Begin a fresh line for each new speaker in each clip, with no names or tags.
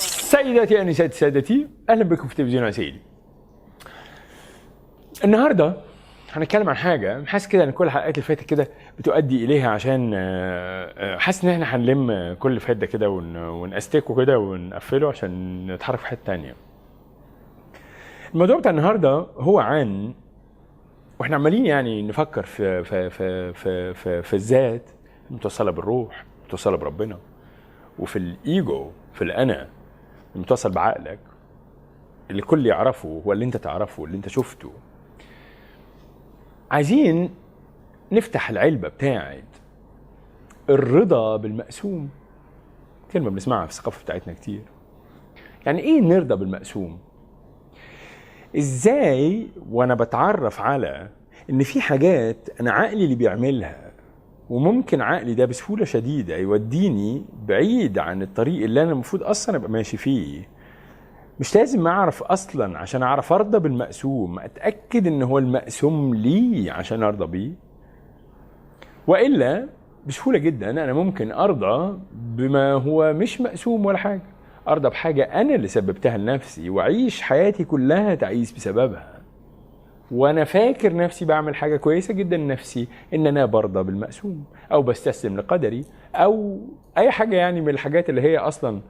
سيداتي انساتي سادتي، اهلا بكم في تلفزيون عسيلي. النهارده هنتكلم عن حاجه حاسس كده ان كل الحلقات اللي فاتت كده بتؤدي اليها، عشان حاسس ان احنا هنلم كل اللي فات ده كده ونأستكه كده ونقفله عشان نتحرك في حته ثانيه. الموضوع بتاع النهارده هو عن، واحنا عمالين يعني نفكر في الذات المتصله بالروح، المتصله بربنا، وفي الايجو، في الانا المتصل بعقلك اللي الكل يعرفه هو اللي انت تعرفه، اللي انت شفته. عايزين نفتح العلبة بتاعت الرضا بالمقسوم. كلمة بنسمعها في الثقافة بتاعتنا كتير. يعني ايه نرضى بالمقسوم؟ ازاي وانا بتعرف على ان في حاجات انا عقلي اللي بيعملها، وممكن عقلي ده بسهولة شديدة يوديني بعيد عن الطريق اللي انا المفروض اصلا ابقى ماشي فيه. مش لازم اعرف اصلا عشان اعرف ارضى بالمقسوم اتاكد ان هو المقسوم لي عشان ارضى بيه، والا بسهوله جدا انا ممكن ارضى بما هو مش مقسوم ولا حاجه، ارضى بحاجه انا اللي سببتها لنفسي واعيش حياتي كلها تعيس بسببها، وانا فاكر نفسي بعمل حاجه كويسه جدا لنفسي ان انا برضى بالمقسوم او بستسلم لقدري او اي حاجه يعني من الحاجات اللي هي اصلا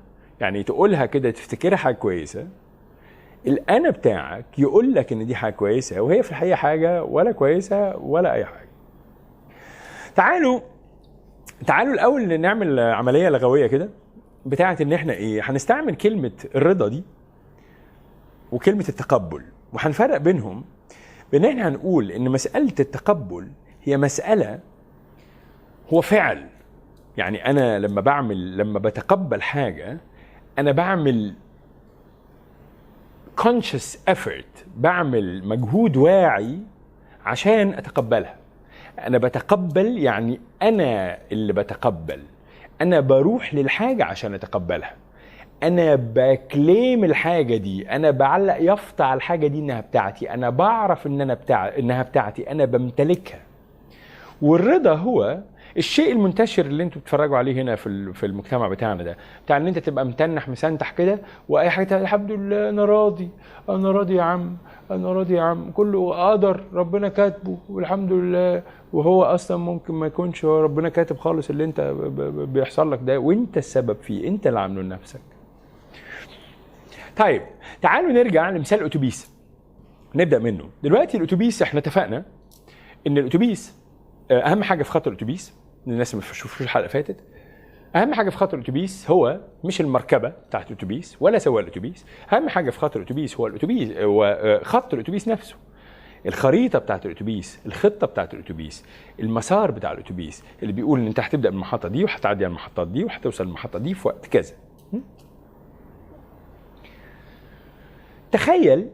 يعني تقولها كده تفتكرها حاجه كويسه. الانا بتاعك يقول لك ان دي حاجه كويسه وهي في الحقيقه حاجه ولا كويسه ولا اي حاجه. تعالوا الاول نعمل عمليه لغويه كده بتاعه ان احنا ايه، هنستعمل كلمه الرضا دي وكلمه التقبل، وهنفرق بينهم بان احنا هنقول ان مساله التقبل هي مساله، هو فعل. يعني انا لما بتقبل حاجه انا بعمل conscious effort، بعمل مجهود واعي عشان اتقبلها. انا بتقبل يعني انا اللي بتقبل، انا بروح للحاجة عشان اتقبلها، انا بكليم الحاجة دي، انا بعلق يافطة على الحاجة دي انها بتاعتي، انا بعرف ان انها بتاعتي، انا بمتلكها. والرضا هو الشيء المنتشر اللي انتوا بتتفرجوا عليه هنا في المجتمع بتاعنا ده، بتاع ان انت تبقى متنح مسنتح كده واي حاجه الحمد لله انا راضي، انا راضي يا عم، انا راضي يا عم، كله قدر ربنا كاتبه والحمد لله، وهو اصلا ممكن ما يكونش هو ربنا كاتب خالص اللي انت بيحصل لك ده، وانت السبب فيه، انت اللي عامله لنفسك. طيب تعالوا نرجع لمثال الاتوبيس، نبدا منه دلوقتي. الاتوبيس احنا اتفقنا ان الاتوبيس اهم حاجه في خط الاتوبيس، الناس ما شافوش الحلقه اللي فاتت، اهم حاجه في خط الاتوبيس هو مش المركبه بتاعت الاتوبيس ولا سواق الاتوبيس، اهم حاجه في خط الاتوبيس هو الاتوبيس، هو خط الاتوبيس نفسه، الخريطه بتاعت الاتوبيس، الخطه بتاعت الاتوبيس، المسار بتاع الاتوبيس اللي بيقول ان انت هتبدا من المحطه دي وهتعدي على المحطات دي وهتوصل للمحطه دي في وقت كذا. تخيل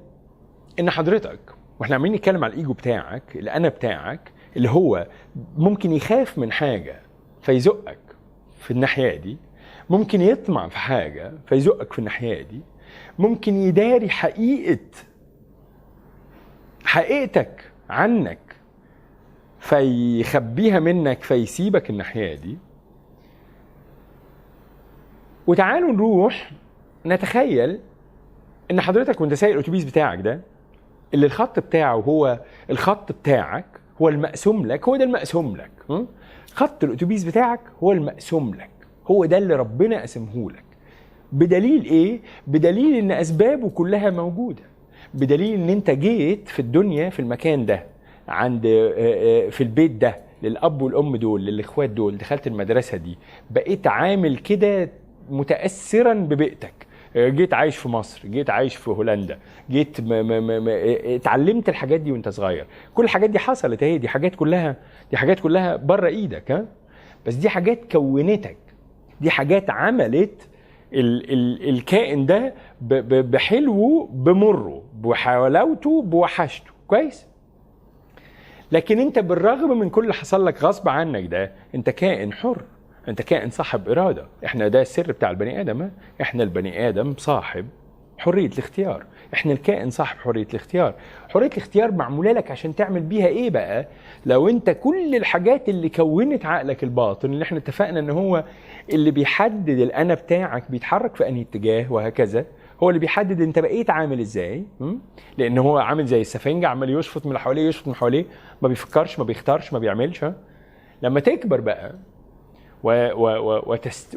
ان حضرتك واحنا عمالين نتكلم على الايجو بتاعك، الانا بتاعك اللي هو ممكن يخاف من حاجه فيزقك في الناحيه دي، ممكن يطمع في حاجه فيزقك في الناحيه دي، ممكن يداري حقيقتك عنك فيخبيها منك فيسيبك الناحيه دي. وتعالوا نروح نتخيل ان حضرتك وانت سايق الاتوبيس بتاعك ده اللي الخط بتاعه هو الخط بتاعك، هو المقسوم لك، هو ده المقسوم لك، خط الاتوبيس بتاعك هو المقسوم لك، هو ده اللي ربنا قسمه لك. بدليل ايه؟ بدليل ان اسبابه كلها موجوده، بدليل ان انت جيت في الدنيا في المكان ده، عند في البيت ده، للاب والام دول، للاخوات دول، دخلت المدرسه دي، بقيت عامل كده متاثرا ببيئتك، جيت عايش في مصر، جيت عايش في هولندا، جيت اتعلمت الحاجات دي وانت صغير، كل الحاجات دي حصلت اهي، دي حاجات كلها بره ايدك، بس دي حاجات كونتك، دي حاجات عملت الكائن ده بحلوه بمره، بحلاوته بوحشته، كويس؟ لكن انت بالرغم من كل اللي حصل لك غصب عنك ده، انت كائن حر، انت كائن صاحب اراده. احنا ده السر بتاع البني ادم، احنا البني ادم صاحب حريه الاختيار، احنا الكائن صاحب حريه الاختيار. حريه الاختيار معموله لك عشان تعمل بيها ايه بقى؟ لو انت كل الحاجات اللي كونت عقلك الباطن اللي احنا اتفقنا ان هو اللي بيحدد الانا بتاعك بيتحرك في انهي اتجاه وهكذا، هو اللي بيحدد انت بقيت عامل ازاي. لان هو عامل زي السفنجه عمال يشفط من اللي حواليه يشفط من حواليه، ما بيفكرش ما بيختارش ما بيعملش. لما تكبر بقى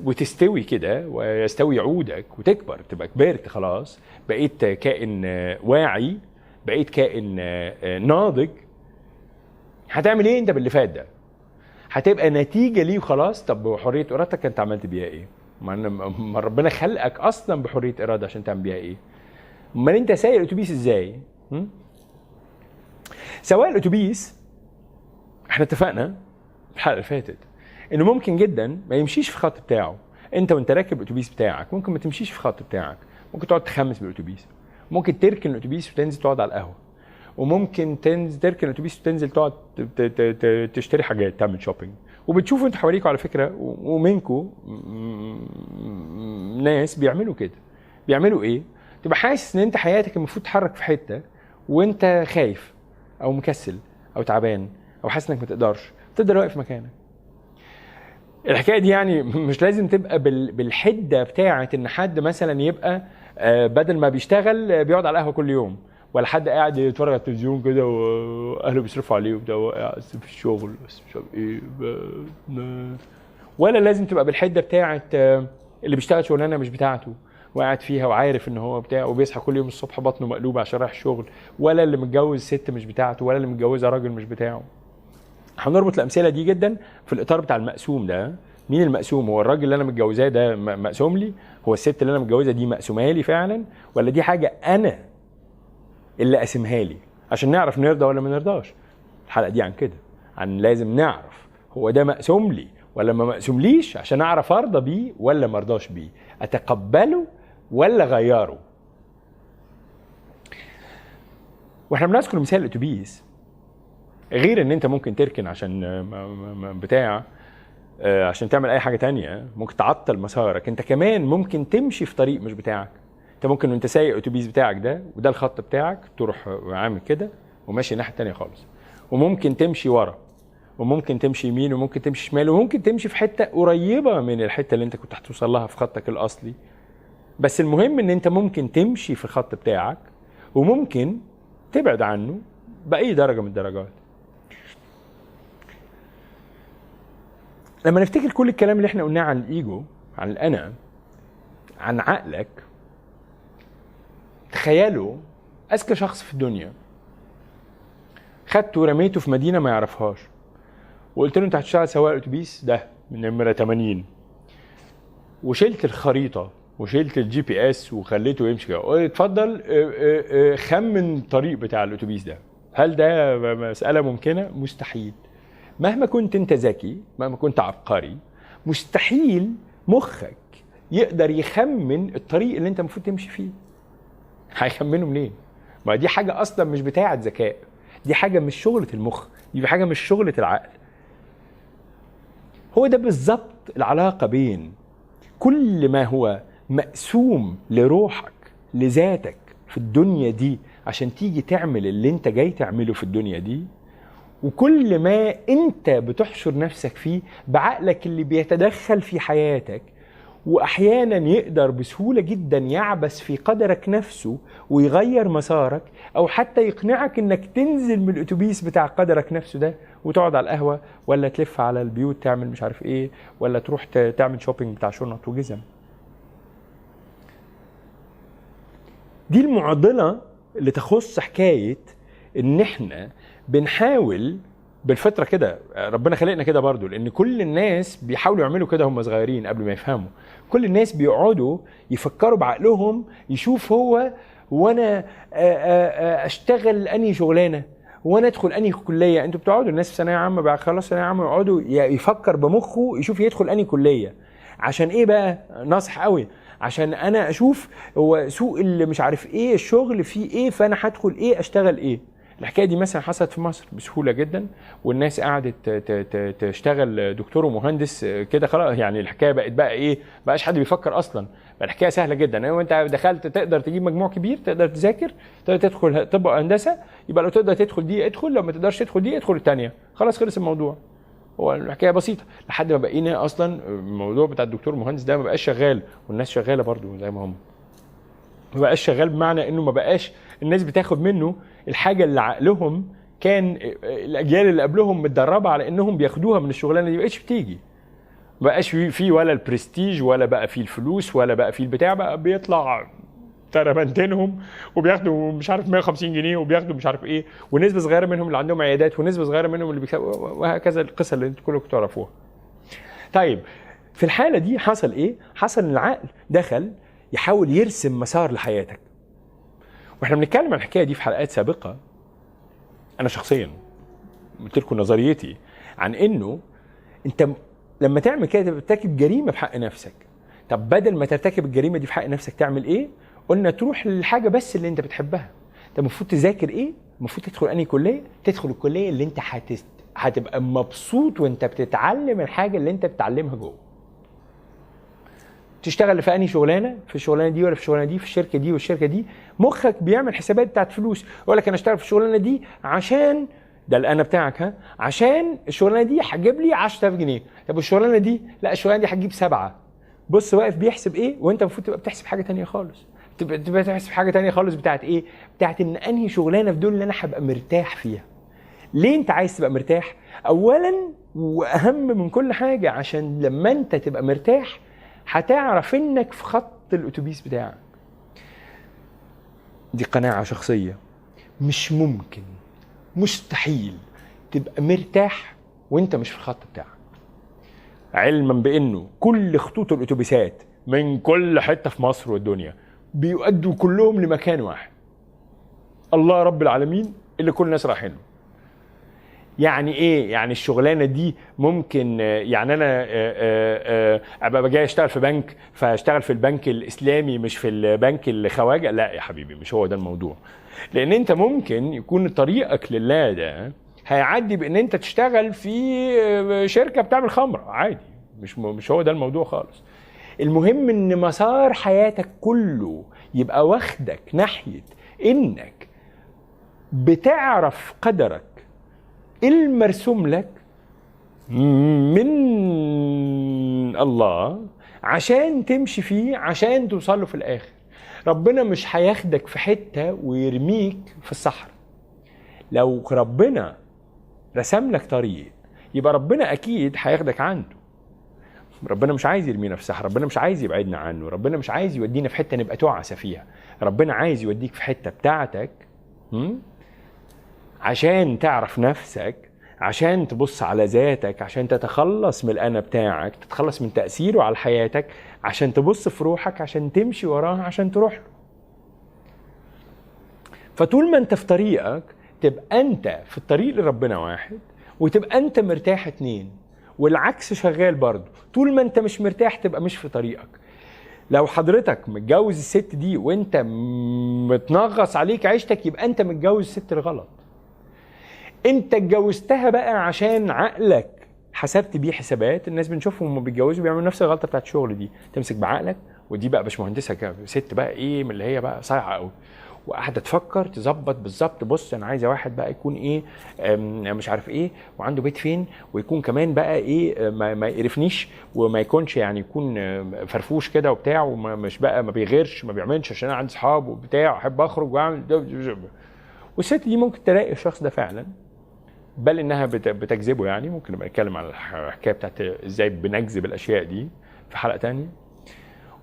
وتستوي كده ويستوي عودك وتكبر تبقى كبرت خلاص، بقيت كائن واعي، بقيت كائن ناضج، هتعمل ايه انت باللي فات ده؟ هتبقى نتيجه ليه وخلاص. طب حريه ارادتك انت عملت بيها ايه؟ ما ربنا خلقك اصلا بحريه اراده عشان تعمل بيها ايه؟ امال انت سايق الاتوبيس ازاي؟ سواق الاتوبيس احنا اتفقنا في الحلقه اللي فاتت انه ممكن جدا ما يمشيش في الخط بتاعه. انت وانت راكب الاتوبيس بتاعك ممكن ما تمشيش في الخط بتاعك، ممكن تقعد تخمس بالاتوبيس، ممكن تركن الاتوبيس وتنزل تقعد على القهوه، وممكن تركن الاتوبيس وتنزل تقعد تشتري حاجات، تعمل شوبينج. وبتشوفوا انتوا حواليكوا على فكره ومنكوا ناس بيعملوا كده. بيعملوا ايه؟ تبقى حاسس ان انت حياتك المفروض تتحرك في حته وانت خايف او مكسل او تعبان او حاسس انك ما تقدرش، تفضل واقف مكانك. الحكايه دي يعني مش لازم تبقى بالحده بتاعه ان حد مثلا يبقى بدل ما بيشتغل بيقعد على القهوه كل يوم، ولا حد قاعد يتفرج على التلفزيون كده واهله بيصرفوا عليه وبتاع وقاعد في الشغل بس مش عارف ايه، ولا لازم تبقى بالحده بتاعه اللي بيشتغل شغلانه مش بتاعته وقاعد فيها وعارف ان هو بتاع وبيصحى كل يوم الصبح بطنه مقلوبه عشان رايح الشغل، ولا اللي متجوز ست مش بتاعته، ولا اللي متجوزه راجل مش بتاعه. هنربط الامثله دي جدا في الاطار بتاع المقسوم ده. مين المقسوم؟ هو الراجل اللي انا متجوزاه ده مقسوم لي؟ هو الست اللي انا متجوزها دي مقسومه لي فعلا، ولا دي حاجه انا اللي قاسمها لي عشان نعرف نرضى ولا ما نرضاش؟ الحلقه دي عن كده، عن لازم نعرف هو ده مقسوم لي ولا ما مقسوم ليش عشان اعرف ارضى بيه ولا ما ارضاش بيه، اتقبله ولا غيره. واحنا بنذكر مثال الاتوبيس، غير ان انت ممكن تركن عشان بتاع عشان تعمل اي حاجه تانية، ممكن تعطل مسارك، انت كمان ممكن تمشي في طريق مش بتاعك. انت ممكن وانت سايق الاتوبيس بتاعك ده وده الخط بتاعك تروح عامل كده وماشي الناحيه التانية خالص، وممكن تمشي ورا، وممكن تمشي يمين، وممكن تمشي شمال، وممكن تمشي في حته قريبه من الحته اللي انت كنت هتوصل لها في خطك الاصلي. بس المهم ان انت ممكن تمشي في الخط بتاعك وممكن تبعد عنه باي درجه من الدرجات. لما نفتكر كل الكلام اللي احنا قلناه عن الايجو، عن الانا، عن عقلك، تخيلوا اذكى شخص في الدنيا خدته ورميته في مدينه ما يعرفهاش وقلت له انت هتشتغل سواق الاتوبيس ده من نمره 80، وشلت الخريطه وشلت الجي بي اس وخليته يمشي كده، اتفضل خمن الطريق بتاع الاتوبيس ده. هل ده مساله ممكنه؟ مستحيل. مهما كنت انت ذكي، مهما كنت عبقري، مستحيل مخك يقدر يخمن الطريق اللي انت المفروض تمشي فيه. هيخمنه منين؟ ما دي حاجه اصلا مش بتاعه ذكاء، دي حاجه مش شغله المخ، دي حاجه مش شغله العقل. هو ده بالظبط العلاقه بين كل ما هو مقسوم لروحك لذاتك في الدنيا دي عشان تيجي تعمل اللي انت جاي تعمله في الدنيا دي، وكل ما انت بتحشر نفسك فيه بعقلك اللي بيتدخل في حياتك واحيانا يقدر بسهولة جدا يعبث في قدرك نفسه ويغير مسارك، او حتى يقنعك انك تنزل من الاتوبيس بتاع قدرك نفسه ده وتقعد على القهوة، ولا تلف على البيوت تعمل مش عارف ايه، ولا تروح تعمل شوبينج بتاع شنط وجزم. دي المعضلة اللي تخص حكاية ان احنا بنحاول بالفطرة كده، ربنا خلقنا كده برضو، لان كل الناس بيحاولوا يعملوا كده هم صغيرين قبل ما يفهموا. كل الناس بيقعدوا يفكروا بعقلهم يشوف هو وانا اشتغل انهي شغلانة وانا ادخل انهي كلية. انتوا بتقعدوا الناس في ثانوية عامة بقى خلاص ثانوية عامة يقعدوا يفكر بمخه يشوف يدخل انهي كلية. عشان ايه بقى؟ ناصح قوي، عشان انا اشوف هو سوق اللي مش عارف ايه الشغل فيه ايه، فانا هدخل ايه اشتغل ايه. الحكايه دي مثلا حصلت في مصر بسهوله جدا، والناس قعدت تشتغل دكتور ومهندس كده خلاص. يعني الحكايه بقت بقى ايه، بقاش حد بيفكر اصلا، بقى الحكايه سهله جدا. لو انت دخلت تقدر تجيب مجموع كبير، تقدر تذاكر، تقدر تدخل طب هندسه، يبقى لو تقدر تدخل دي ادخل، لو ما تقدرش تدخل دي ادخل الثانيه، خلاص خلص الموضوع. هو الحكايه بسيطه لحد ما بقينا اصلا الموضوع بتاع الدكتور المهندس ده ما بقاش شغال، والناس شغاله برضو زي ما هم. ما بقاش شغال بمعنى انه ما بقاش الناس بتاخد منه الحاجه اللي عقلهم كان الاجيال اللي قبلهم متدربه على انهم بياخدوها من الشغلانه دي، ما بقتش بتيجي. ما بقاش في ولا البرستيج، ولا بقى في الفلوس، ولا بقى في البتاع، بقى بيطلع تربنتينهم وبياخدوا مش عارف 150 جنيه وبياخدوا مش عارف ايه، ونسبه صغيره منهم اللي عندهم عيادات، ونسبه صغيره منهم اللي بيكسبوا، وهكذا القصه اللي انتوا كلكم تعرفوها. طيب في الحاله دي حصل ايه؟ حصل ان العقل دخل يحاول يرسم مسار لحياتك. واحنا بنتكلم عن الحكايه دي في حلقات سابقه. انا شخصيا قلت لكم نظريتي عن انه انت لما تعمل كده ترتكب جريمه في حق نفسك. طب بدل ما ترتكب الجريمه دي في حق نفسك تعمل ايه؟ قلنا تروح للحاجه بس اللي انت بتحبها. انت المفروض تذاكر ايه؟ المفروض تدخل انهي كليه؟ تدخل الكليه اللي انت هتبقى مبسوط وانت بتتعلم الحاجه اللي انت بتتعلمها جوه. تشتغل في انهي شغلانه؟ في الشغلانه دي ولا في الشغلانه دي؟ في الشركه دي والشركه دي؟ مخك بيعمل حسابات بتاعت فلوس، يقول لك انا اشتغل في الشغلانه دي عشان ده الانا بتاعك، ها، عشان الشغلانه دي هتجيب لي 10000 جنيه. طب الشغلانه دي؟ لا الشغلانه دي هتجيب 7. بص واقف بيحسب ايه، وانت المفروض تبقى بتحسب حاجه ثانيه خالص. تبقى بتحسب حاجه ثانيه خالص بتاعت ايه؟ بتاعت ان انهي شغلانه في دول اللي انا هبقى مرتاح فيها. ليه انت عايز تبقى مرتاح؟ اولا واهم من كل حاجه، عشان لما انت تبقى مرتاح هتعرف انك في خط الاتوبيس بتاعك. دي قناعه شخصيه. مش ممكن، مستحيل تبقى مرتاح وانت مش في الخط بتاعك، علما بانه كل خطوط الاتوبيسات من كل حته في مصر والدنيا بيؤدوا كلهم لمكان واحد، الله رب العالمين اللي كل الناس رايحين له. يعني ايه؟ يعني الشغلانه دي ممكن يعني انا ابقى جاي اشتغل في بنك، فاشتغل في البنك الاسلامي مش في البنك الخواجه؟ لا يا حبيبي، مش هو ده الموضوع. لان انت ممكن يكون طريقك لله ده هيعدي بان انت تشتغل في شركه بتعمل خمره عادي، مش هو ده الموضوع خالص. المهم ان مسار حياتك كله يبقى واخدك ناحيه انك بتعرف قدرك المرسوم لك من الله عشان تمشي فيه، عشان توصل له في الاخر. ربنا مش هياخدك في حته ويرميك في الصحراء. لو ربنا رسم لك طريق يبقى ربنا اكيد هياخدك عنده. ربنا مش عايز يرمينا في الصحراء، ربنا مش عايز يبعدنا عنه، ربنا مش عايز يودينا في حته نبقى تعسى فيها. ربنا عايز يوديك في حته بتاعتك عشان تعرف نفسك، عشان تبص على ذاتك، عشان تتخلص من الأنا بتاعك، تتخلص من تأثيره على حياتك، عشان تبص في روحك، عشان تمشي وراه، عشان تروح له. فطول ما انت في طريقك تبقى انت في الطريق لربنا واحد، وتبقى انت مرتاح 2، والعكس شغال برضه. طول ما انت مش مرتاح تبقى مش في طريقك. لو حضرتك متجوز الست دي وانت متنغص عليك عيشتك، يبقى انت متجوز الست الغلط. انت اتجوزتها بقى عشان عقلك حسبت بيه حسابات. الناس بنشوفهم هم بيتجوزوا بيعملوا نفس الغلطه بتاعت الشغل دي، تمسك بعقلك، ودي بقى باشمهندسه ست بقى ايه من اللي هي بقى صايعه قوي، وقاعده تفكر تظبط بالظبط. بص انا عايزه واحد بقى يكون ايه مش عارف ايه، وعنده بيت فين، ويكون كمان بقى ايه ما يقرفنيش، وما يكونش يعني يكون فرفوش كده وبتاع، ومش بقى ما بيغيرش ما بيعملش، عشان انا عندي اصحاب وبتاع احب اخرج واعمل. والست دي ممكن تلاقي الشخص ده فعلا، بل انها بتجذبه. يعني ممكن نبقى نتكلم على الحكايه بتاعت ازاي بنجذب الاشياء دي في حلقه تانية.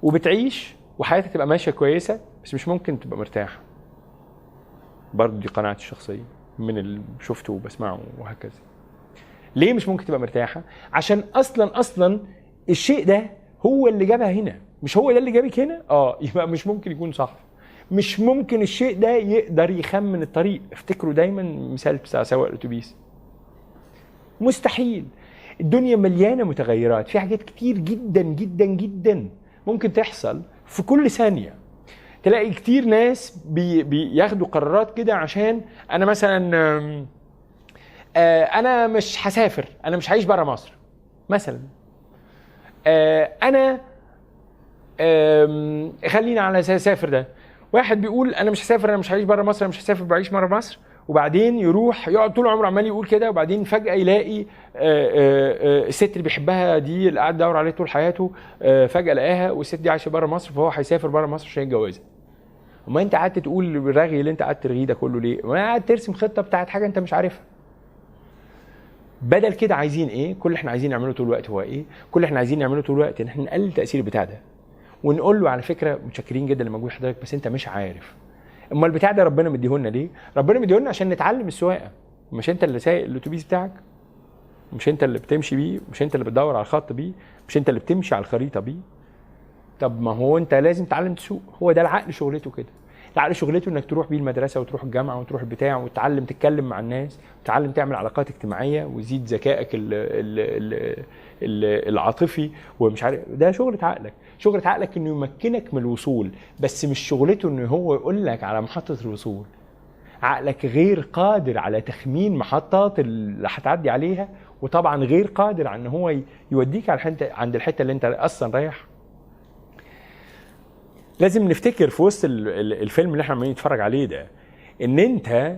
وبتعيش وحياتها تبقى ماشيه كويسه، بس مش ممكن تبقى مرتاحه. برضه دي قناعتي الشخصيه من اللي شفته وبسمعه وهكذا. ليه مش ممكن تبقى مرتاحه؟ عشان اصلا الشيء ده هو اللي جابها هنا، مش هو ده اللي جابك هنا. يبقى مش ممكن يكون صح. مش ممكن الشيء ده يقدر يخمن الطريق. افتكروا دايما مثال بتاع سواق الاتوبيس، مستحيل. الدنيا مليانه متغيرات، في حاجات كتير جدا جدا جدا ممكن تحصل في كل ثانيه. تلاقي كتير ناس بياخدوا قرارات كده عشان انا مثلا انا مش هسافر، انا مش هعيش بره مصر مثلا. انا خلينا على اسافر ده. واحد بيقول انا مش هسافر، انا مش هعيش بره مصر، انا مش هسافر بعيش بره مصر، وبعدين يروح يقعد طول عمره عمال يقول كده، وبعدين فجأة يلاقي الست اللي بيحبها دي اللي قاعد يدور عليها طول حياته فجأة لقاها، والست دي عايشة بره مصر، فهو هيسافر بره مصر عشان يتجوزها. وما انت قعدت تقول الرغي اللي انت قعدت ترغيه ده كله ليه؟ وما قاعد ترسم خطة بتاعت حاجة انت مش عارفها. بدل كده عايزين ايه؟ كل اللي احنا عايزين نعمله طول الوقت هو ايه؟ كل اللي احنا عايزين نعمله طول الوقت ان احنا نقلل تأثير بتاع ده، ونقول له على فكرة متشكرين جدا لمجهود حضرتك بس انت مش عارف. امال البتاع ده ربنا مديهولنا ليه؟ ربنا مديهولنا عشان نتعلم السواقه. مش انت اللي سايق الاتوبيس بتاعك، مش انت اللي بتمشي بيه، مش انت اللي بتدور على الخط بيه، مش انت اللي بتمشي على الخريطه بيه. طب ما هو انت لازم تتعلم تسوق. هو ده العقل شغلته كده. العقل شغلته انك تروح بيه المدرسه وتروح الجامعه وتروح البتاع وتتعلم تتكلم مع الناس، وتتعلم تعمل علاقات اجتماعيه ويزيد ذكائك العاطفي ومش عارف. ده شغله عقلك. شغله عقلك انه يمكنك من الوصول، بس مش شغلته انه هو يقول لك على محطه الوصول. عقلك غير قادر على تخمين محطات اللي هتعدي عليها، وطبعا غير قادر على ان هو يوديك على عند الحته اللي انت اصلا رايح. لازم نفتكر في وسط الفيلم اللي احنا عمالين نتفرج عليه ده ان انت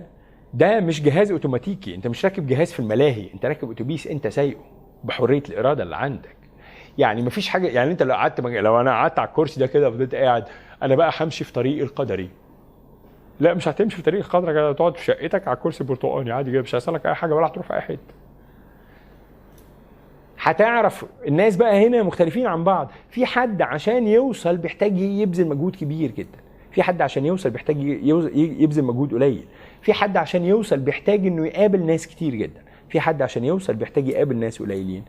ده مش جهاز اوتوماتيكي، انت مش راكب جهاز في الملاهي، انت راكب اتوبيس انت سايقه بحريه الاراده اللي عندك. يعني مفيش حاجه، يعني انت لو انا قعدت على الكرسي ده كده وفضلت قاعد انا بقى همشي في طريق القدري، لا مش هتمشي في طريق القدري كده، تقعد في شقتك على الكرسي البرتقاني عادي جدا، مش هيحصل لك اي حاجه ولا هتروح في اي حته. هتعرف الناس بقى هنا مختلفين عن بعض. في حد عشان يوصل بيحتاج يبذل مجهود كبير جدا، في حد عشان يوصل بيحتاج يبذل مجهود قليل، في حد عشان يوصل بيحتاج انه يقابل ناس كتير جدا، في حد عشان يوصل بيحتاج يقابل ناس قليلين،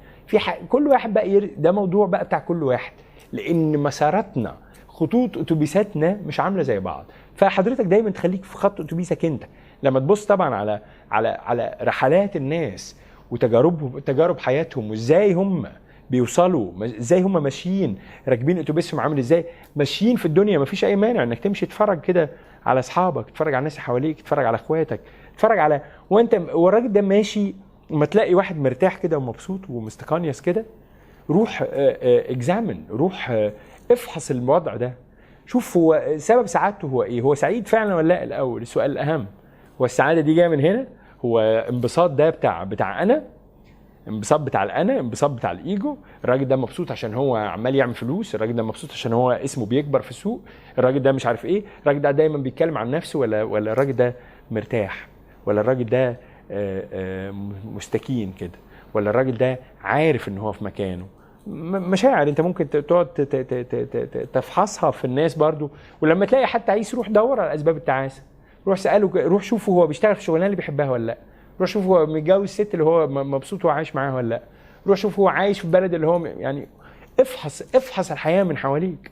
كل واحد بقى ده موضوع بقى بتاع كل واحد، لان مساراتنا خطوط اتوبيساتنا مش عامله زي بعض. فحضرتك دايما تخليك في خط اتوبيسك انت. لما تبص طبعا على رحلات الناس وتجارب حياتهم وازاي هم بيوصلوا، ازاي هم ماشيين راكبين اتوبيسهم عامل ازاي، ماشيين في الدنيا. مفيش اي مانع انك تمشي تتفرج كده على اصحابك، تتفرج على الناس اللي حواليك، تتفرج على اخواتك، تتفرج على والراجل ده ماشي. لما تلاقي واحد مرتاح كده ومبسوط ومستقنيس كده، روح اكزامن، روح افحص الوضع ده، شوف هو سبب سعادته هو ايه، هو سعيد فعلا ولا لا. الاول السؤال الاهم هو السعاده دي جايه من هنا، هو انبساط ده بتاع انا، انبساط بتاع الانا، انبساط بتاع الايجو. الراجل ده مبسوط عشان هو عمال يعمل فلوس، الراجل ده مبسوط عشان هو اسمه بيكبر في السوق، الراجل ده مش عارف ايه، الراجل ده دايما بيتكلم عن نفسه، ولا الراجل ده مرتاح، ولا الراجل ده مستكين كده، ولا الراجل ده عارف ان هو في مكانه. مشاعر انت ممكن تقعد تفحصها في الناس برضو. ولما تلاقي حد عايز، روح دور على اسباب التعاسه، روح ساله، روح شوفه هو بيشتغل في الشغلانه اللي بيحبها ولا لا، روح شوف هو متجوز الست اللي هو مبسوط وعايش معاها ولا لا، روح شوف هو عايش في البلد اللي هو يعني افحص الحياه من حواليك.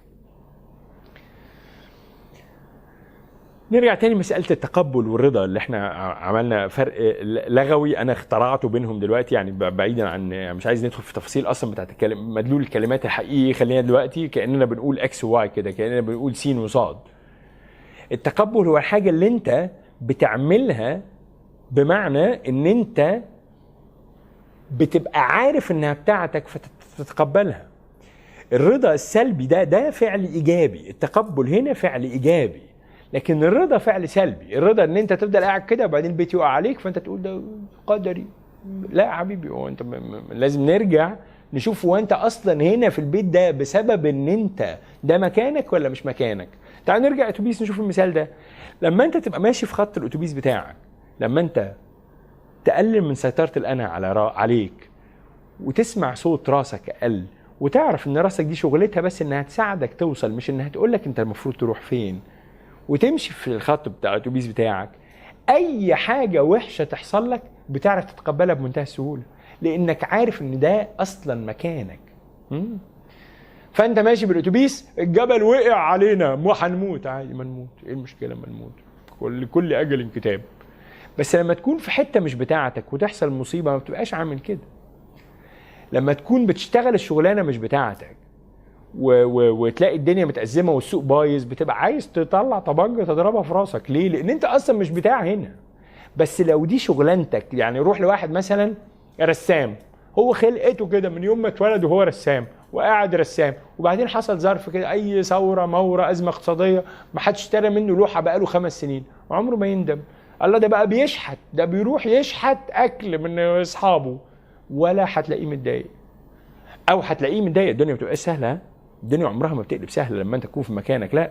نرجع تاني مسألة التقبل والرضا اللي احنا عملنا فرق لغوي انا اخترعته بينهم دلوقتي، يعني بعيدا عن مش عايز ندخل في تفاصيل اصلا بتاعت مدلول الكلمات الحقيقي. خلينا دلوقتي كأننا بنقول اكس وواي كده، كأننا بنقول سين وصاد. التقبل هو الحاجة اللي انت بتعملها بمعنى ان انت بتبقى عارف انها بتاعتك فتتقبلها. الرضا السلبي ده فعل ايجابي، التقبل هنا فعل ايجابي، لكن الرضا فعل سلبي. الرضا ان انت تفضل قاعد كده وبعدين البيت يقع عليك فانت تقول ده قدري. لا يا حبيبي، هو انت لازم نرجع نشوف هو انت اصلا هنا في البيت ده بسبب ان انت ده مكانك ولا مش مكانك. تعال نرجع اتوبيس نشوف المثال ده. لما انت تبقى ماشي في خط الاتوبيس بتاعك، لما انت تقلل من سيطرة الأنا عليك وتسمع صوت راسك أقل، وتعرف إن راسك دي شغلتها بس إنها تساعدك توصل، مش إنها تقولك أنت المفروض تروح فين، وتمشي في الخط بتاع الأتوبيس بتاعك، أي حاجة وحشة تحصل لك بتعرف تتقبلها بمنتهى السهولة، لأنك عارف إن ده أصلا مكانك. فأنت ماشي بالأتوبيس، الجبل وقع علينا، هنموت عادي، ما نموت، إيه المشكلة ما نموت، كل أجل كتاب. بس لما تكون في حتة مش بتاعتك وتحصل مصيبة ما بتبقاش عامل كده. لما تكون بتشتغل الشغلانة مش بتاعتك وتلاقي الدنيا متأزمة والسوق بايظ، بتبقى عايز تطلع طبنجة تضربها في راسك. ليه؟ لان انت اصلا مش بتاع هنا. بس لو دي شغلانتك، يعني روح لواحد مثلا رسام، هو خلقته كده من يوم ما اتولد وهو رسام وقاعد رسام، وبعدين حصل ظرف كده، اي ثوره، موره، ازمه اقتصاديه، ما حدش اشترى منه لوحه بقاله 5 سنين، وعمره ما يندم. الله، ده بقى بيشحت، ده بيروح يشحت اكل من اصحابه، ولا هتلاقيه متضايق. او هتلاقيه متضايق. الدنيا ما بتبقاش سهله، ها؟ الدنيا عمرها ما بتقلب سهله لما انت تكون في مكانك، لا.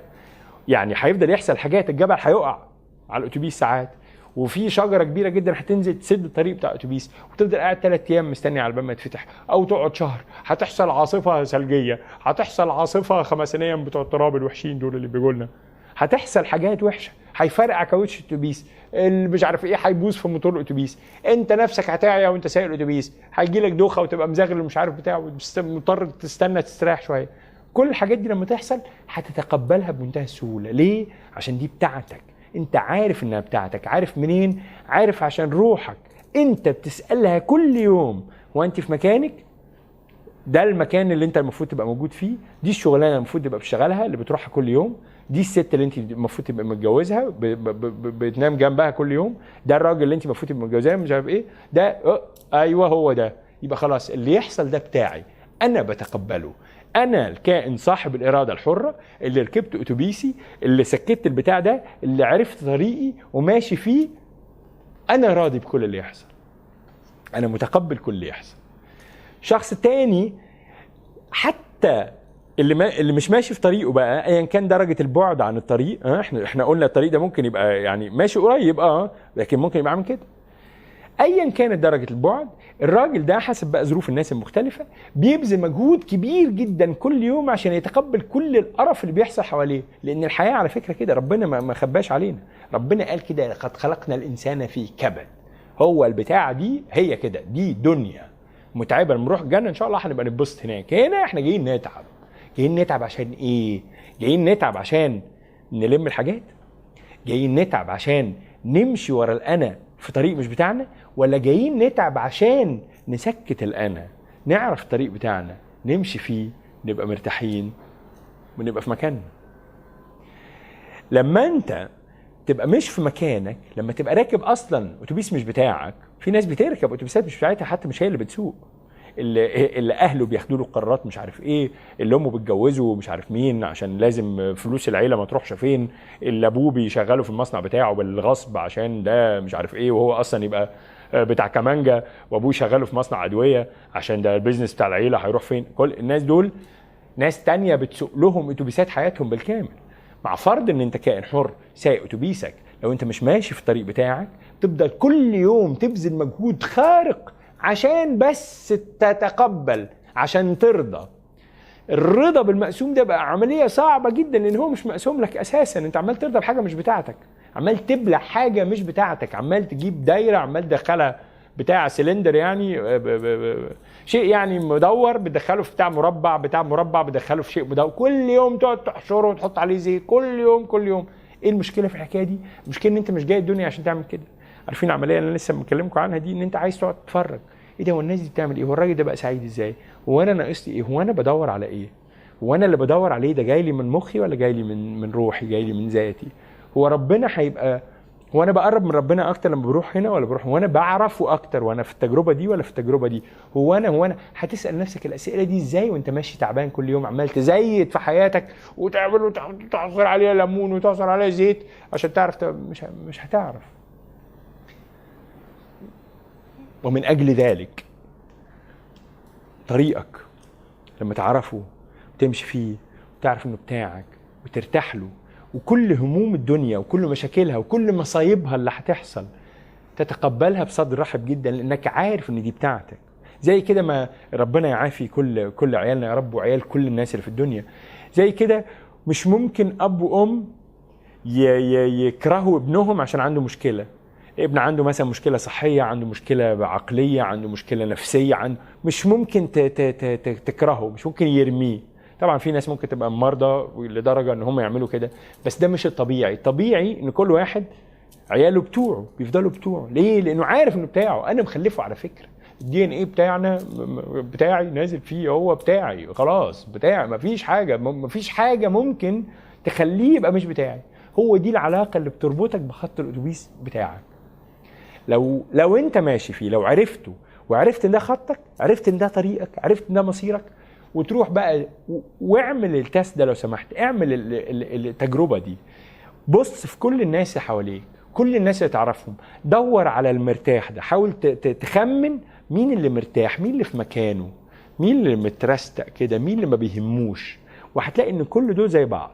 يعني هيفضل يحصل حاجات، الجبل هيقع على الاتوبيس ساعات، وفي شجره كبيره جدا هتنزل تسد الطريق بتاع الاتوبيس، وتفضل قاعد 3 ايام مستني على الباب ما يتفتح، او تقعد شهر. هتحصل عاصفه ثلجيه، هتحصل عاصفه خمسينيه بتوع التراب الوحشين دول اللي بيجوا لنا، هتحصل حاجات وحشه، هيفرقع كاوتش الاتوبيس، اللي مش عارف ايه هيبوظ في موتور الاتوبيس، انت نفسك هتعيا وانت سايق الاتوبيس، هيجي لك دوخه وتبقى مزغل ومش عارف بتاع، ومضطر تستنى تستريح شويه. كل الحاجات دي لما تحصل هتتقبلها بمنتهى السهوله. ليه؟ عشان دي بتاعتك، انت عارف انها بتاعتك. عارف منين؟ عارف عشان روحك انت بتسألها كل يوم، هو انت في مكانك؟ ده المكان اللي انت المفروض تبقى موجود فيه؟ دي الشغلانه اللي المفروض تبقى بتشتغلها اللي بتروحها كل يوم؟ دي الست اللي انت المفروض تبقى متجوزها بتنام جنبها كل يوم؟ ده الراجل اللي انت المفروض تبقى متجوزاه مش عارف ايه؟ ده ايوه هو ده. يبقى خلاص اللي يحصل ده بتاعي، انا بتقبله. انا الكائن صاحب الاراده الحره اللي ركبت اتوبيسي، اللي سكت البتاع ده، اللي عرفت طريقي وماشي فيه. انا راضي بكل اللي يحصل، انا متقبل كل اللي يحصل. شخص تاني حتى اللي مش ماشي في طريقه بقى، ايا كان درجه البعد عن الطريق، احنا قلنا الطريق ده ممكن يبقى يعني ماشي قريب، لكن ممكن يبقى عامل كده. ايا كانت درجه البعد، الراجل ده حسب بقى ظروف الناس المختلفه بيبذل مجهود كبير جدا كل يوم عشان يتقبل كل القرف اللي بيحصل حواليه. لان الحياه على فكره كده، ربنا ما خباش علينا. ربنا قال كده: لقد خلقنا الانسان في كبد. هو البتاعه دي هي كده، دي دنيا متعبه. لما نروح الجنه ان شاء الله هنبقى نتبسط هناك. هنا احنا جايين نتعب. جايين نتعب عشان ايه؟ جايين نتعب عشان نلم الحاجات؟ جايين نتعب عشان نمشي ورا الانا في طريق مش بتاعنا؟ ولا جايين نتعب عشان نسكت الانا، نعرف الطريق بتاعنا، نمشي فيه، نبقى مرتاحين ونبقى في مكاننا؟ لما انت تبقى مش في مكانك، لما تبقى راكب اصلا اتوبيس مش بتاعك، في ناس بتركب اتوبيسات مش بتاعتها، حتى مش هي اللي بتسوق، اللي اهله بياخدوا له قرارات مش عارف ايه، اللي امه بتجوزه مش عارف مين عشان لازم فلوس العيله ما تروحش فين، اللي ابوه بيشغله في المصنع بتاعه بالغصب عشان ده مش عارف ايه، وهو اصلا يبقى بتاع كمانجا وابوه يشغله في مصنع ادويه عشان ده البيزنس بتاع العيله هيروح فين. كل الناس دول ناس تانية بتسوق لهم اتوبيسات حياتهم بالكامل. مع فرض ان انت كائن حر سايق اتوبيسك، لو انت مش ماشي في الطريق بتاعك تفضل كل يوم تبذل مجهود خارق عشان بس تتقبل، عشان ترضى. الرضا بالمقسوم ده بقى عملية صعبة جدا، لان هو مش مقسوم لك اساسا. انت عمال ترضى بحاجة مش بتاعتك، عمال تبلع حاجة مش بتاعتك، عمال تجيب دايرة عمال تدخلها بتاع سلندر، يعني شيء يعني مدور بتدخله في بتاع مربع بتدخله في شيء مدور، كل يوم تقعد تحشره وتحط عليه زيت كل يوم. ايه المشكلة في الحكاية دي؟ المشكلة ان انت مش جاي الدنيا عشان تعمل كده. عارفين العملية اللي انا لسه بكلمكم عنها دي؟ ان انت عايز تقعد تتفرج، ايه ده، هو الناس دي بتعمل ايه، هو الراجل ده بقى سعيد ازاي، هو انا ناقصني ايه، هو انا بدور على ايه، هو انا اللي بدور عليه ده جاي لي من مخي ولا جاي لي من روحي، جاي لي من ذاتي؟ هو ربنا هيبقى، هو انا بقرب من ربنا اكتر لما بروح هنا ولا بروح، هو انا بعرفه اكتر وانا في التجربه دي ولا في التجربه دي؟ هو انا هتسال نفسك الاسئله دي ازاي وانت ماشي تعبان كل يوم عمال تزيد في حياتك وتعمل وتعصر عليها ليمون وتعصر عليها زيت عشان تعرف؟ مش هتعرف. ومن اجل ذلك طريقك لما تعرفه وتمشي فيه وتعرف انه بتاعك وترتاح له، وكل هموم الدنيا وكل مشاكلها وكل مصايبها اللي هتحصل تتقبلها بصدر رحب جدا، لانك عارف ان دي بتاعتك. زي كده ما ربنا يعافي كل عيالنا يا رب، وعيال كل الناس اللي في الدنيا. زي كده مش ممكن اب وام يكرهوا ابنهم عشان عنده مشكله. ابن عنده مثلا مشكله صحيه، عنده مشكله عقليه، عنده مشكله نفسيه، مش ممكن تكرهه، مش ممكن يرميه. طبعا في ناس ممكن تبقى مرضى لدرجه ان هم يعملوا كده، بس ده مش الطبيعي. الطبيعي ان كل واحد عياله بتوعه بيفضلوا بتوعه. ليه؟ لانه عارف انه بتاعه. انا مخلفه على فكره، الدي ان ايه بتاعنا بتاعي نازل فيه، هو بتاعي خلاص، بتاعي، مفيش حاجه ممكن تخليه يبقى مش بتاعي. هو دي العلاقه اللي بتربطك بخط الاتوبيس بتاعك. لو انت ماشي فيه، لو عرفته وعرفت ان ده خطك، عرفت ان ده طريقك، عرفت ان ده مصيرك، وتروح بقى واعمل التست ده لو سمحت، اعمل التجربه دي. بص في كل الناس اللي حواليك، كل الناس اللي تعرفهم، دور على المرتاح ده، حاول تخمن مين اللي مرتاح، مين اللي في مكانه، مين اللي مترستق كده، مين اللي ما بيهموش، وهتلاقي ان كل دول زي بعض.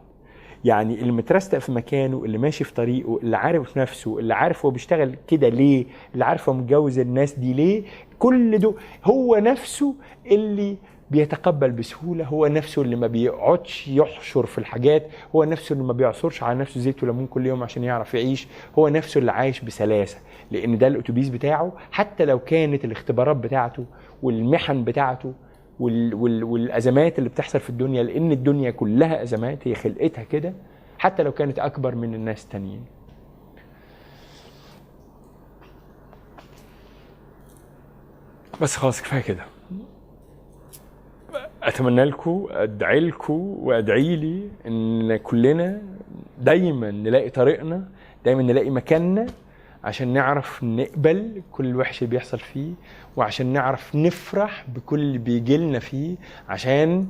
يعني اللي مترستق في مكانه، اللي ماشي في طريقه، اللي عارف نفسه، اللي عارف هو بيشتغل كده ليه، اللي عارف هو متجوز الناس دي ليه، كل دول هو نفسه اللي بيتقبل بسهولة، هو نفسه اللي ما بيقعدش يحشر في الحاجات، هو نفسه اللي ما بيعصرش على نفسه زيت وليمون كل يوم عشان يعرف يعيش، هو نفسه اللي عايش بسلاسة، لأن ده الأتوبيس بتاعه. حتى لو كانت الاختبارات بتاعته والمحن بتاعته والأزمات اللي بتحصل في الدنيا، لأن الدنيا كلها أزمات، هي خلقتها كده، حتى لو كانت أكبر من الناس التانيين. بس خلاص كفاية كده. اتمنى لكم، ادعي لكم وادعي لي ان كلنا دايما نلاقي طريقنا، دايما نلاقي مكاننا، عشان نعرف نقبل كل الوحش اللي بيحصل فيه، وعشان نعرف نفرح بكل اللي بيجي لنا فيه، عشان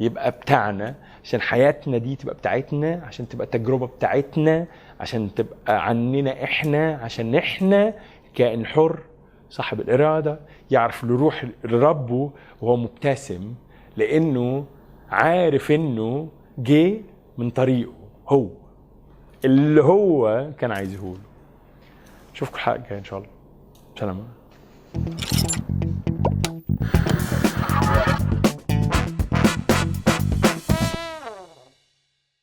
يبقى بتاعنا، عشان حياتنا دي تبقى بتاعتنا، عشان تبقى التجربة بتاعتنا، عشان تبقى عننا احنا، عشان احنا كائن حر صاحب الإرادة يعرف يروح لربه وهو مبتسم، لأنه عارف إنه جه من طريقه هو اللي هو كان عايزه له. أشوفكم الحلقة الجاية إن شاء الله. سلام.